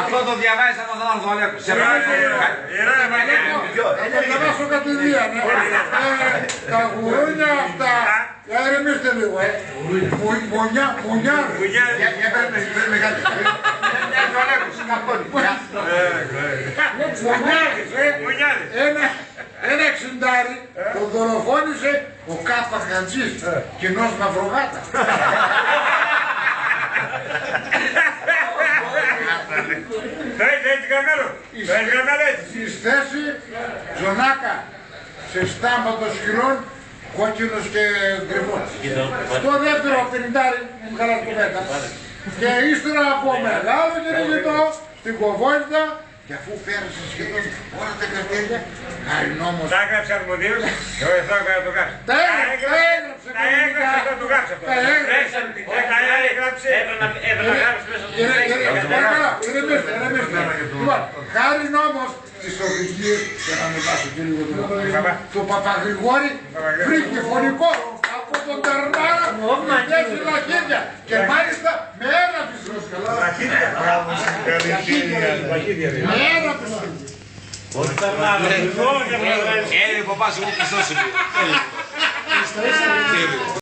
Αυτό το διαβάζεις από τον άλλο Αλέκο. Σε θα διαβάσω κατηδίαν. Τα γουρούνια αυτά. Ερεμίστε λίγο, Μουνιάρ. Για παίρνει κάτι. Μοιάζει ο Αλέκος, καπώνει. Μουνιάρης, ένα εξιντάρι το δολοφόνησε ο Κάπα Χατζής, κοινός Μαυρογάτα. Στη θέση Ζωνάκα, σε στάμπα των σκυλών, κόκκινος και γκριμός. Στο δεύτερο πενιντάρι, καλά κουβέντα. Και ύστερα από μεγάλο κυνηγητό, στην Κοβόλτα, και αφού πέρασε σχεδόν όλα τα καρτέλια, νόμος. Τα έγραψε αρμοδίως, εγώ θα το γράψω. Τα έγραψε, τα έγραψε, θα το γράψω αυτό. Τα έγραψε. Έπρεπε να γράψει μέσα στο Ηρεμήστε. Λοιπόν, χάρη νόμος της οδηγίας, για να μην πάσω και λίγο του Παπαγρηγόρη, βρήκε φωνικό από τον Τερνάρα θέση λαχίδια και μάλιστα με ένα πισρός. Με ένα πισρός. Όχι Τερνάρα, ο παπάς μου πιστός είναι.